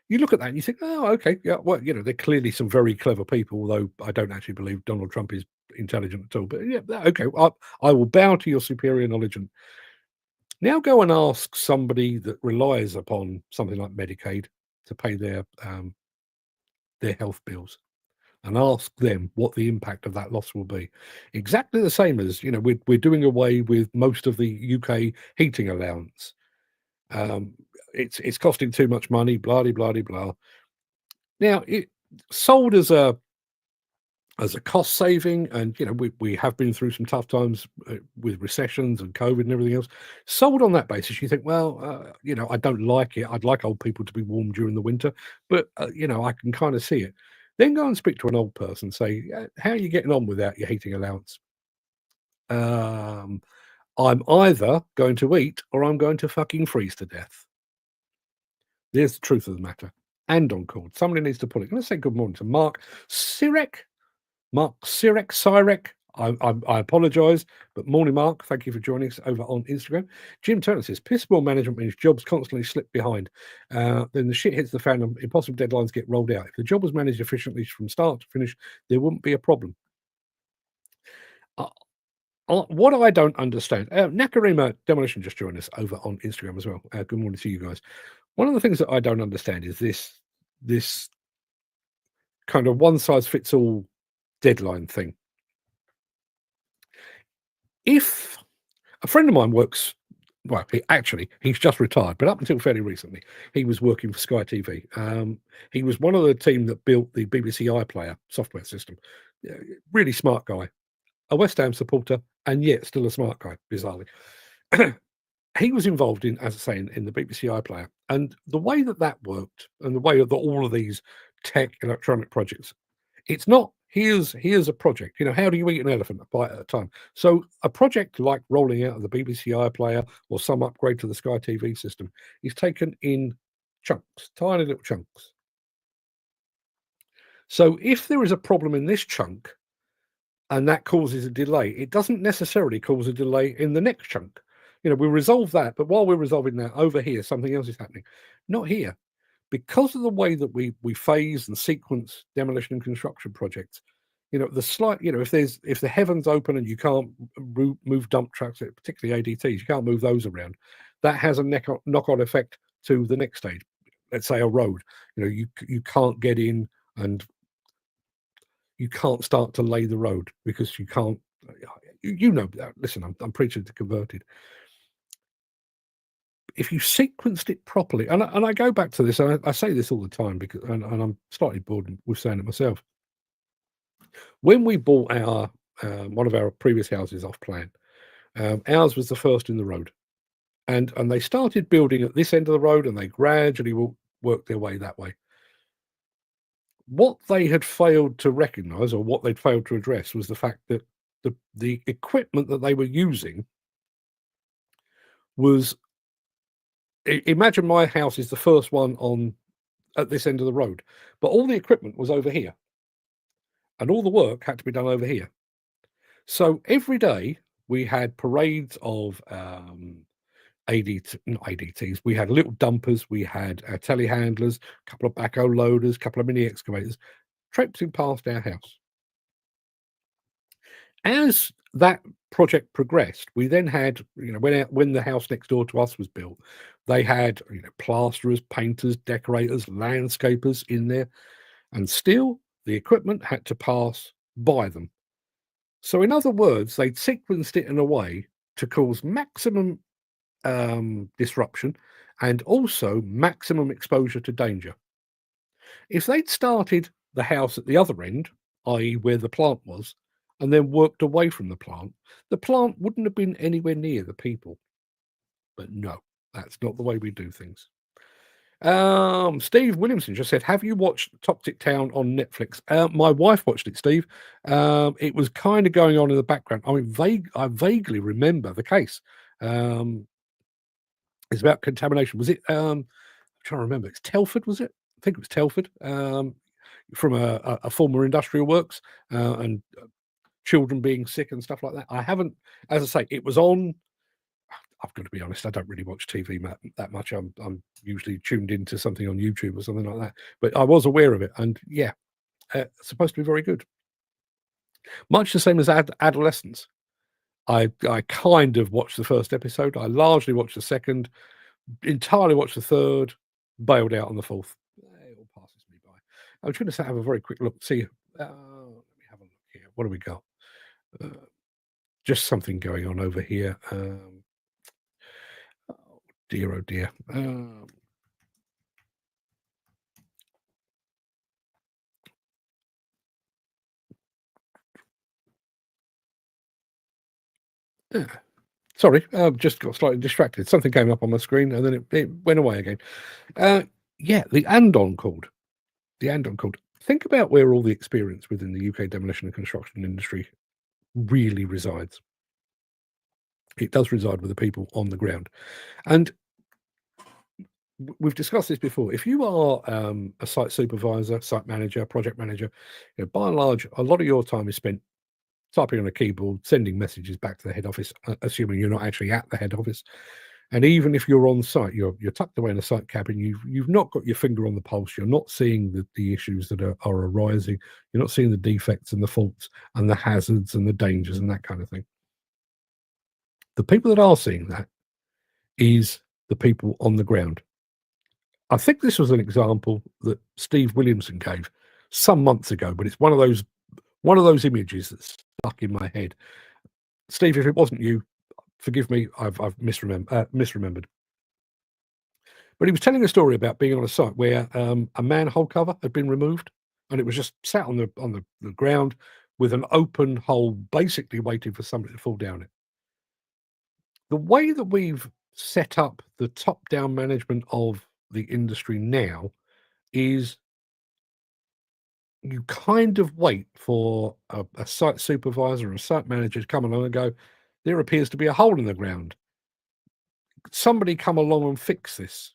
Speaker 1: You look at that and you think, oh, okay, yeah, well, they're clearly some very clever people, although I don't actually believe Donald Trump is intelligent at all. But yeah, okay, I will bow to your superior knowledge. And now go and ask somebody that relies upon something like Medicaid to pay their health bills, and ask them what the impact of that loss will be. Exactly the same as, we're doing away with most of the UK heating allowance. It's costing too much money, blah, blah, blah, blah. Now, it sold as a cost saving, and we have been through some tough times with recessions and COVID and everything else. Sold on that basis, you think, well, I don't like it. I'd like old people to be warm during the winter, but I can kind of see it. Then go and speak to an old person. Say, how are you getting on without your heating allowance? I'm either going to eat or I'm going to fucking freeze to death. There's the truth of the matter. Andon cord. Somebody needs to pull it. Let's say good morning to Mark Sirek. I apologise, but morning, Mark. Thank you for joining us over on Instagram. Jim Turner says, piss poor management means jobs constantly slip behind. Then the shit hits the fan and impossible deadlines get rolled out. If the job was managed efficiently from start to finish, there wouldn't be a problem. What I don't understand, Nakarima Demolition just joined us over on Instagram as well. Good morning to you guys. One of the things that I don't understand is this kind of one-size-fits-all deadline thing. If a friend of mine works, well, he's just retired, but up until fairly recently, he was working for Sky TV. He was one of the team that built the BBC iPlayer software system. Really smart guy, a West Ham supporter, and yet still a smart guy, bizarrely. He was involved in, as I say, in the BBC iPlayer. And the way that worked, and the way that all of these tech electronic projects, it's not, here's a project. How do you eat an elephant? A bite at a time. So a project like rolling out of the BBC iPlayer or some upgrade to the Sky TV system is taken in chunks, tiny little chunks. So if there is a problem in this chunk and that causes a delay, it doesn't necessarily cause a delay in the next chunk. We resolve that, but while we're resolving that, over here, something else is happening. Not here. Because of the way that we phase and sequence demolition and construction projects, if the heavens open and you can't move dump trucks, particularly ADTs, you can't move those around, that has a knock-on effect to the next stage. Let's say a road. You can't get in and you can't start to lay the road because you can't. Listen, I'm preaching to converted. If you sequenced it properly, and I go back to this, and I say this all the time because, and I'm slightly bored with saying it myself. When we bought our one of our previous houses off plan, ours was the first in the road, and they started building at this end of the road, and they gradually worked their way that way. What they had failed to recognise, or what they'd failed to address, was the fact that the equipment that they were using was. Imagine my house is the first one at this end of the road, but all the equipment was over here, and all the work had to be done over here. So every day we had parades of not ADTs. We had little dumpers, we had telehandlers, a couple of backhoe loaders, a couple of mini excavators, traipsing past our house. As that project progressed, we then had, when the house next door to us was built, they had plasterers, painters, decorators, landscapers in there, and still the equipment had to pass by them. So in other words, they'd sequenced it in a way to cause maximum disruption and also maximum exposure to danger. If they'd started the house at the other end, i.e. where the plant was, and then worked away from the plant wouldn't have been anywhere near the people. But no, that's not the way we do things. Steve Williamson just said, have you watched Toxic Town on Netflix? My wife watched it, Steve. It was kind of going on in the background. I mean, I vaguely remember the case. It's about contamination. Was it? I'm trying to remember. It's Telford, was it? I think it was Telford. From a former industrial works and children being sick and stuff like that. I haven't, as I say, it was on. I've got to be honest, I don't really watch TV that much. I'm usually tuned into something on YouTube or something like that. But I was aware of it, and yeah, it's supposed to be very good. Much the same as Adolescence. I kind of watched the first episode. I largely watched the second, entirely watched the third, bailed out on the fourth. It all passes me by. I'm trying to have a very quick look. See, let me have a look here. What do we got? Just something going on over here. Oh dear, oh dear. Sorry, just got slightly distracted. Something came up on my screen and then it went away again. Yeah, the Andon called. The Andon called. Think about where all the experience within the UK demolition and construction industry really resides. It does reside with the people on the ground. And we've discussed this before. If you are a site supervisor, site manager, project manager, by and large, a lot of your time is spent typing on a keyboard, sending messages back to the head office, assuming you're not actually at the head office. And even if you're on site, you're tucked away in a site cabin, you've not got your finger on the pulse. You're not seeing the issues that are arising. You're not seeing the defects and the faults and the hazards and the dangers and that kind of thing. The people that are seeing that is the people on the ground. I think this was an example that Steve Williamson gave some months ago, but it's one of those images that's stuck in my head. Steve, if it wasn't you, forgive me, I've misremembered. But he was telling a story about being on a site where a manhole cover had been removed, and it was just sat on the ground with an open hole, basically waiting for somebody to fall down it. The way that we've set up the top-down management of the industry now is you kind of wait for a site supervisor or a site manager to come along and go, there appears to be a hole in the ground. Somebody come along and fix this.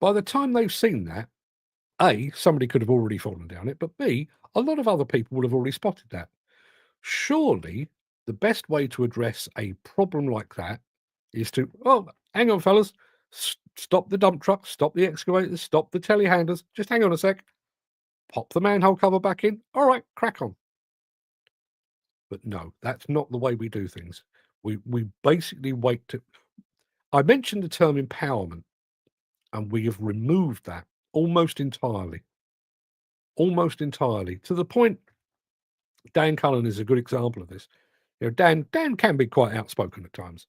Speaker 1: By the time they've seen that, A, somebody could have already fallen down it, but B, a lot of other people would have already spotted that. Surely the best way to address a problem like that is to, oh, hang on, fellas, stop the dump trucks, stop the excavators, stop the telehandlers, just hang on a sec, pop the manhole cover back in, all right, crack on. But no, that's not the way we do things. We basically wait to... I mentioned the term empowerment, and we have removed that almost entirely, to the point Dan Cullen is a good example of this. You know, Dan can be quite outspoken at times.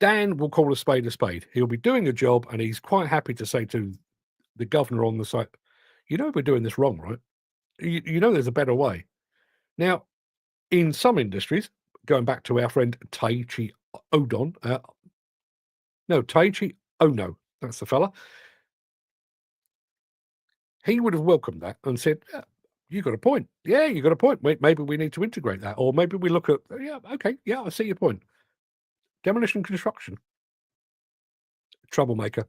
Speaker 1: Dan will call a spade a spade. He'll be doing a job, and he's quite happy to say to the governor on the site, you know, we're doing this wrong, right? You know, there's a better way. Now, in some industries, going back to our friend Taichi Odon, Taichi Ono, that's the fella. He would have welcomed that and said, you got a point. Yeah, you got a point. Maybe we need to integrate that. Or maybe we look at, yeah, okay, yeah, I see your point. Demolition construction. Troublemaker,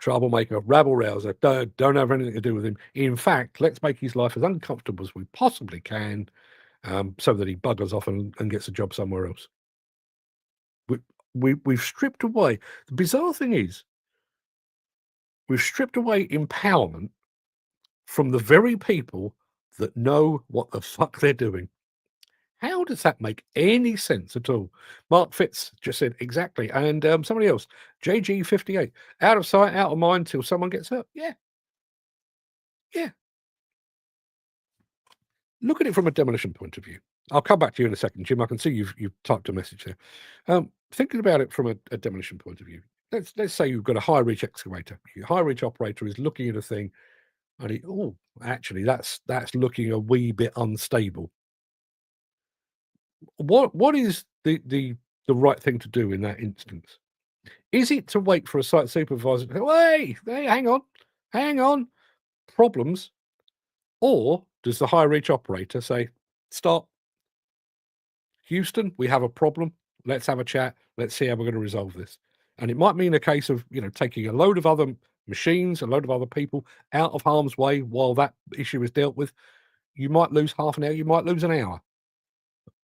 Speaker 1: rabble-rouser, don't have anything to do with him. In fact, let's make his life as uncomfortable as we possibly can, so that he buggers off and gets a job somewhere else. We've stripped away. The bizarre thing is, we've stripped away empowerment from the very people that know what the fuck they're doing. How does that make any sense at all? Mark Fitz just said exactly. And somebody else, JG58, out of sight, out of mind till someone gets hurt. Yeah. Look at it from a demolition point of view. I'll come back to you in a second, Jim. I can see you've typed a message there. Thinking about it from a demolition point of view, let's say you've got a high reach excavator. Your high reach operator is looking at a thing, and actually that's looking a wee bit unstable. What is the right thing to do in that instance? Is it to wait for a site supervisor to go, hey, hang on, problems? Or does the high reach operator say, stop, Houston, we have a problem, let's have a chat, let's see how we're going to resolve this? And it might mean a case of, taking a load of other machines, a load of other people out of harm's way while that issue is dealt with. You might lose half an hour, you might lose an hour.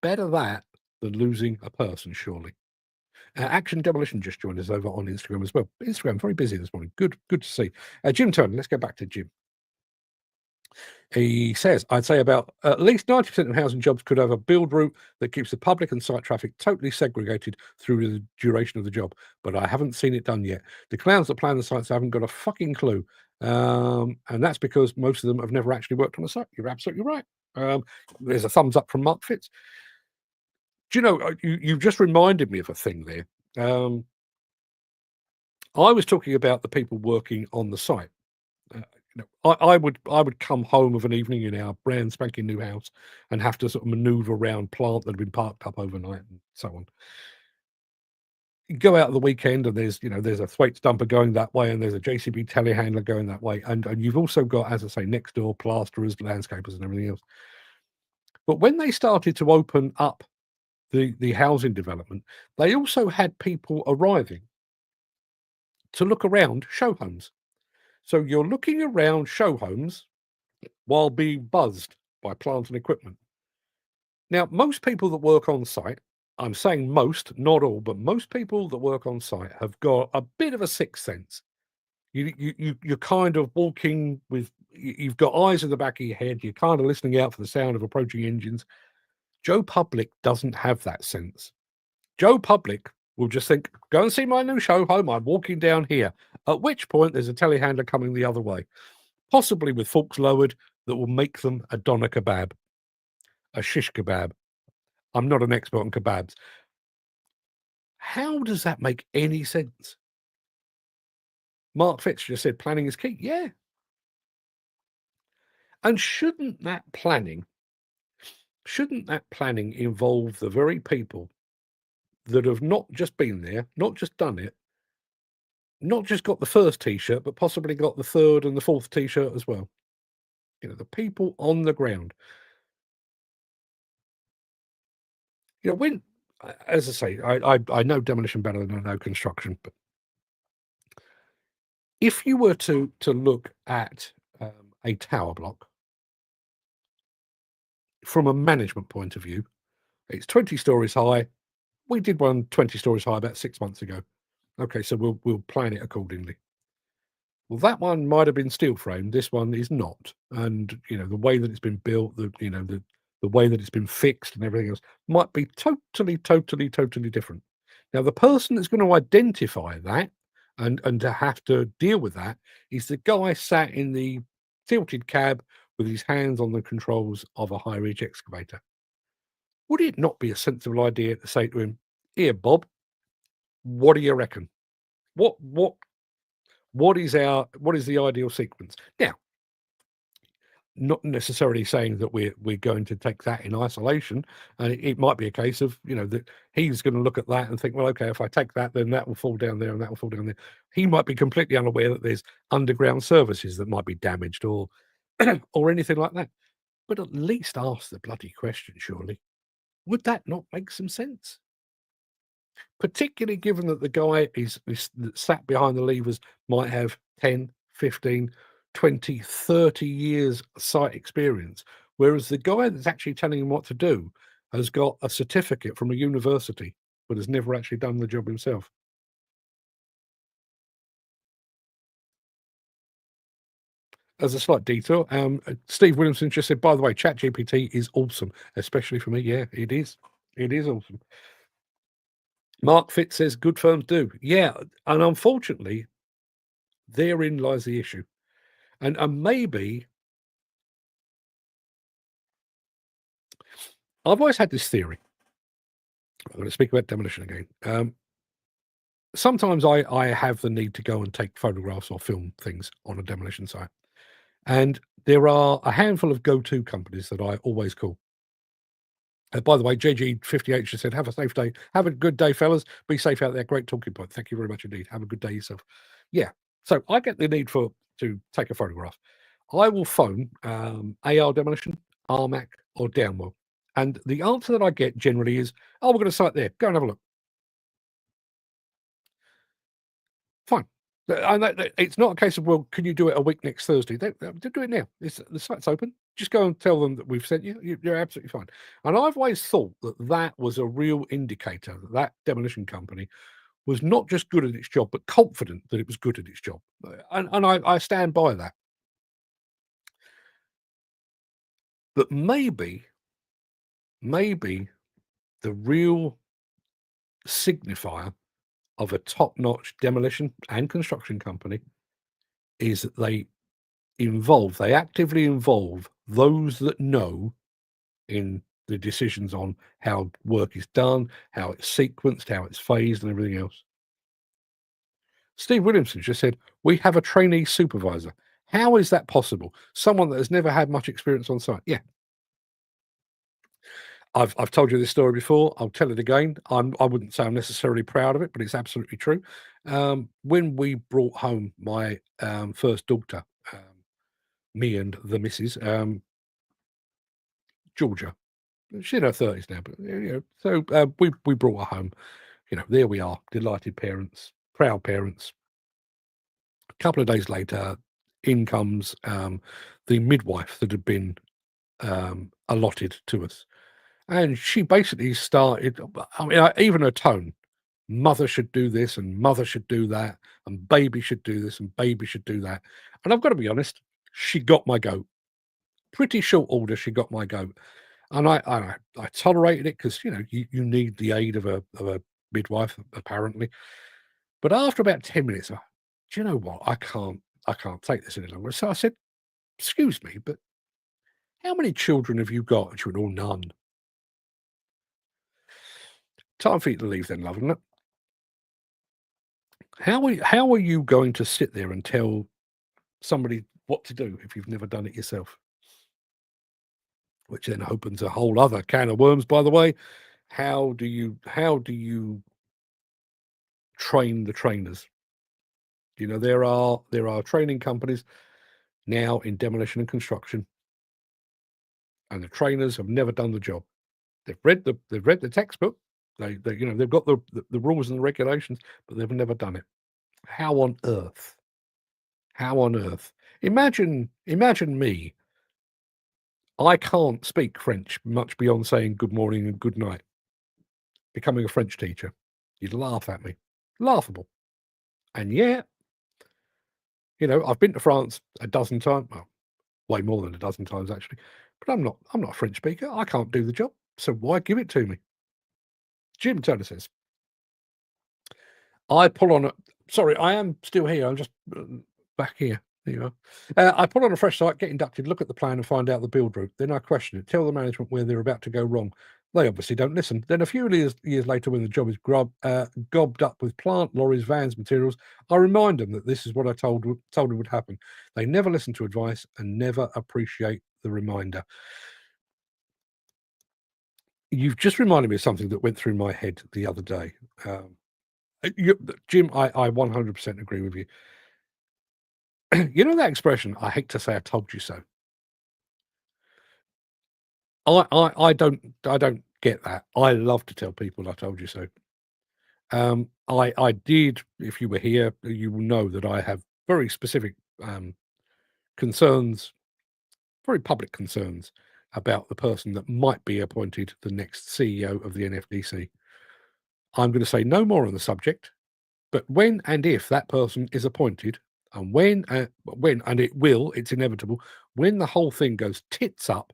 Speaker 1: Better that than losing a person, surely. Action Demolition just joined us over on Instagram as well. Instagram, very busy this morning. Good to see. Jim Turner, let's go back to Jim. He says, I'd say about at least 90% of housing jobs could have a build route that keeps the public and site traffic totally segregated through the duration of the job, but I haven't seen it done yet. The clowns that plan the sites haven't got a fucking clue. And that's because most of them have never actually worked on a site. You're absolutely right. There's a thumbs up from Mark Fitz. Do you know, you've just reminded me of a thing there. I was talking about the people working on the site. I would come home of an evening in our brand spanking new house and have to sort of maneuver around plant that had been parked up overnight and so on. You go out at the weekend and there's a Thwaites dumper going that way and there's a JCB telehandler going that way. And you've also got, as I say, next door plasterers, landscapers and everything else. But when they started to open up the housing development, they also had people arriving to look around show homes. So you're looking around show homes while being buzzed by plant and equipment. Now, most people that work on site, I'm saying most, not all, but most people that work on site have got a bit of a sixth sense. You're kind of walking with, you've got eyes in the back of your head, you're kind of listening out for the sound of approaching engines. Joe Public doesn't have that sense. Joe Public will just think, go and see my new show home, I'm walking down here. At which point there's a telehandler coming the other way, possibly with forks lowered that will make them a doner kebab, a shish kebab. I'm not an expert on kebabs. How does that make any sense? Mark Fitz just said planning is key. Yeah. And shouldn't that planning involve the very people that have not just been there, not just done it, not just got the first T-shirt, but possibly got the third and the fourth T-shirt as well? The people on the ground. When, as I say, I know demolition better than I know construction, but if you were to look at a tower block from a management point of view, it's 20 stories high. We did one 20 stories high about 6 months ago. Okay, so we'll plan it accordingly. Well, that one might have been steel framed. This one is not, and the way that it's been built, the way that it's been fixed, and everything else might be totally different. Now, the person that's going to identify that and to have to deal with that is the guy sat in the tilted cab with his hands on the controls of a high-reach excavator. Would it not be a sensible idea to say to him, "Here, Bob, what do you reckon? What is the ideal sequence?" Now, not necessarily saying that we're going to take that in isolation, and it might be a case of that he's going to look at that and think, well, okay, if I take that, then that will fall down there and that will fall down there. He might be completely unaware that there's underground services that might be damaged or or anything like that. But at least ask the bloody question, surely. Would that not make some sense? Particularly given that the guy that sat behind the levers might have 10, 15, 20, 30 years site experience, whereas the guy that's actually telling him what to do has got a certificate from a university, but has never actually done the job himself. As a slight detour, Steve Williamson just said, by the way, ChatGPT is awesome, especially for me. Yeah, it is. It is awesome. Mark Fitz says, good firms do. Yeah, and unfortunately, therein lies the issue. And maybe I've always had this theory. I'm going to speak about demolition again. Sometimes I have the need to go and take photographs or film things on a demolition site. And there are a handful of go-to companies that I always call. By the way, JG58 just said, have a safe day. Have a good day, fellas. Be safe out there. Great talking point. Thank you very much indeed. Have a good day yourself. Yeah. So I get the need to take a photograph. I will phone AR Demolition, Armac, or Downwell. And the answer that I get generally is, oh, we're going to site there. Go and have a look. Fine. And it's not a case of, well, can you do it a week next Thursday? They do it now. The site's open. Just go and tell them that we've sent you. You're absolutely fine. And I've always thought that was a real indicator that demolition company was not just good at its job, but confident that it was good at its job. And I stand by that. But maybe the real signifier of a top-notch demolition and construction company is that they actively involve those that know in the decisions on how work is done, how it's sequenced, how it's phased, and everything else. Steve Williamson just said, we have a trainee supervisor. How is that possible? Someone that has never had much experience on site. Yeah. I've told you this story before. I'll tell it again. I wouldn't say I'm necessarily proud of it, but it's absolutely true. When we brought home my first daughter, me and the missus, Georgia, she's in her 30s now, but so we brought her home. There we are, delighted parents, proud parents. A couple of days later, in comes the midwife that had been allotted to us. And she basically started, even her tone, mother should do this and mother should do that and baby should do this and baby should do that. And I've got to be honest, she got my goat. Pretty short order, she got my goat. And I tolerated it because, you need the aid of a midwife, apparently. But after about 10 minutes, do you know what? I can't take this any longer. So I said, excuse me, but how many children have you got? And she went, oh, none. Time for you to leave then, love, isn't it? How are you going to sit there and tell somebody what to do if you've never done it yourself? which then opens a whole other can of worms, by the way. How do you train the trainers? You know, there are training companies now in demolition and construction, and the trainers have never done the job. They've read the textbook. They you know, they've got the rules and the regulations, but they've never done it. How on earth? How on earth? Imagine me. I can't speak French much beyond saying good morning and good night. Becoming a French teacher. You'd laugh at me. Laughable. And yet, you know, I've been to France a dozen times. Well, way more than a dozen times actually. But I'm not a French speaker. I can't do the job. So why give it to me? Jim Turner says, I pull on a sorry, I am still here. I'm just back here. There you are. I put on a fresh site, get inducted, look at the plan and find out the build route. Then I question it, tell the management where they're about to go wrong. They obviously don't listen. Then a few years later, when the job is gobbed up with plant, lorries, vans, materials, I remind them that this is what I told them would happen. They never listen to advice and never appreciate the reminder. You've just reminded me of something that went through my head the other day. Jim, I 100% agree with you. You know that expression, I hate to say I told you so. I don't get that. I love to tell people I told you so. I did, if you were here, you will know that I have very specific concerns, very public concerns about the person that might be appointed the next CEO of the NFDC. I'm going to say no more on the subject, but when and if that person is appointed, and when and it will, it's inevitable, when the whole thing goes tits up,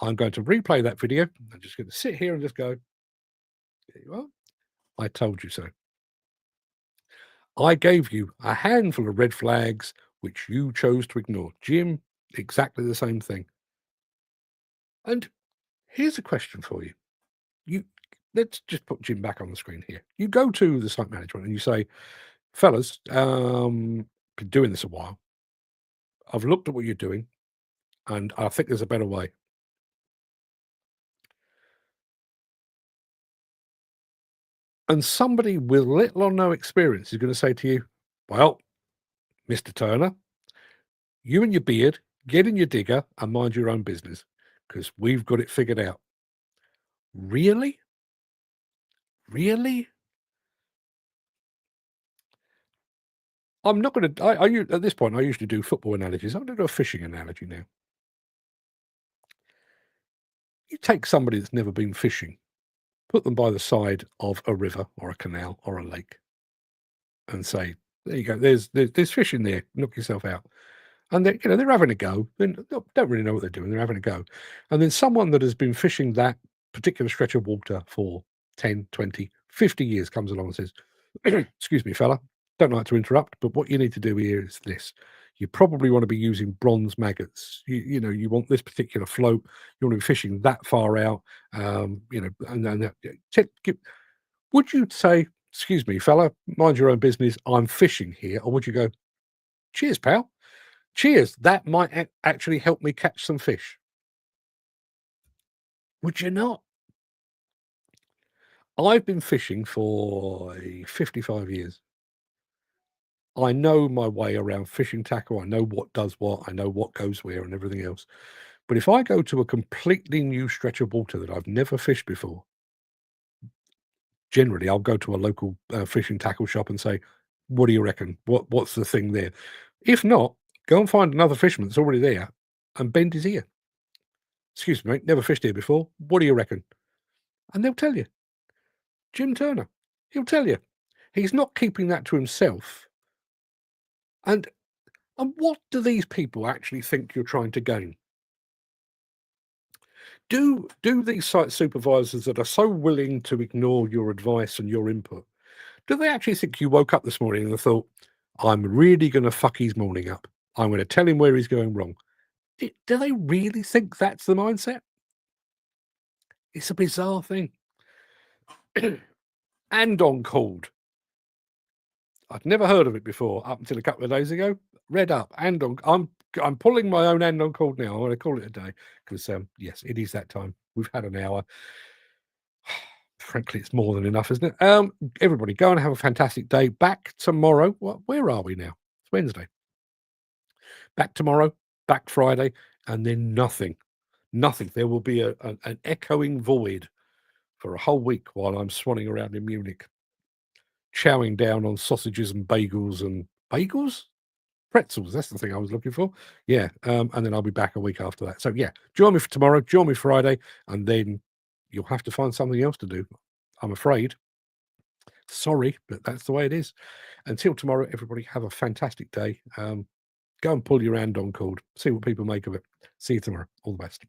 Speaker 1: I'm going to replay that video. I'm just going to sit here and just go, there you are. I told you so. I gave you a handful of red flags, which you chose to ignore. Jim, exactly the same thing. And here's a question for you. Let's just put Jim back on the screen here. You go to the site management and you say, fellas, been doing this a while. I've looked at what you're doing, and I think there's a better way. And somebody with little or no experience is going to say to you, well, Mr. Turner, you and your beard, get in your digger and mind your own business, because we've got it figured out. Really? Really? I'm not going to, at this point, I usually do football analogies. I'm going to do a fishing analogy now. You take somebody that's never been fishing, put them by the side of a river or a canal or a lake and say, there you go, there's fish in there, knock yourself out. And they're having a go. They don't really know what they're doing. They're having a go. And then someone that has been fishing that particular stretch of water for 10, 20, 50 years comes along and says, excuse me, fella, don't like to interrupt, but what you need to do here is this. You probably want to be using bronze maggots. You want this particular float. You want to be fishing that far out. Would you say, excuse me, fella, mind your own business, I'm fishing here? Or would you go, cheers, pal? Cheers, that might actually help me catch some fish. Would you not? I've been fishing for 55 years. I know my way around fishing tackle. I know what does what. I know what goes where and everything else. But if I go to a completely new stretch of water that I've never fished before, generally I'll go to a local fishing tackle shop and say, what do you reckon? What's the thing there? If not, go and find another fisherman that's already there and bend his ear. Excuse me, mate, never fished here before. What do you reckon? And they'll tell you. Jim Turner, he'll tell you. He's not keeping that to himself. And what do these people actually think you're trying to gain? Do these site supervisors that are so willing to ignore your advice and your input, do they actually think you woke up this morning and thought, I'm really going to fuck his morning up. I'm going to tell him where he's going wrong. Do they really think that's the mindset? It's a bizarre thing. Andon called. I'd never heard of it before up until a couple of days ago. Read up. Andon. I'm I'm pulling my own hand on cord now. I'm going to call it a day because, yes, it is that time. We've had an hour. Frankly, it's more than enough, isn't it? Everybody, go and have a fantastic day. Back tomorrow. Where are we now? It's Wednesday. Back tomorrow, back Friday, and then nothing. Nothing. There will be an echoing void for a whole week while I'm swanning around in Munich, chowing down on sausages and bagels. Pretzels, that's the thing I was looking for. Yeah, and then I'll be back a week after that. So yeah, join me for tomorrow, join me Friday, and then you'll have to find something else to do, I'm afraid. Sorry, but that's the way it is. Until tomorrow, everybody have a fantastic day. Go and pull your hand on cord, see what people make of it. See you tomorrow. All the best.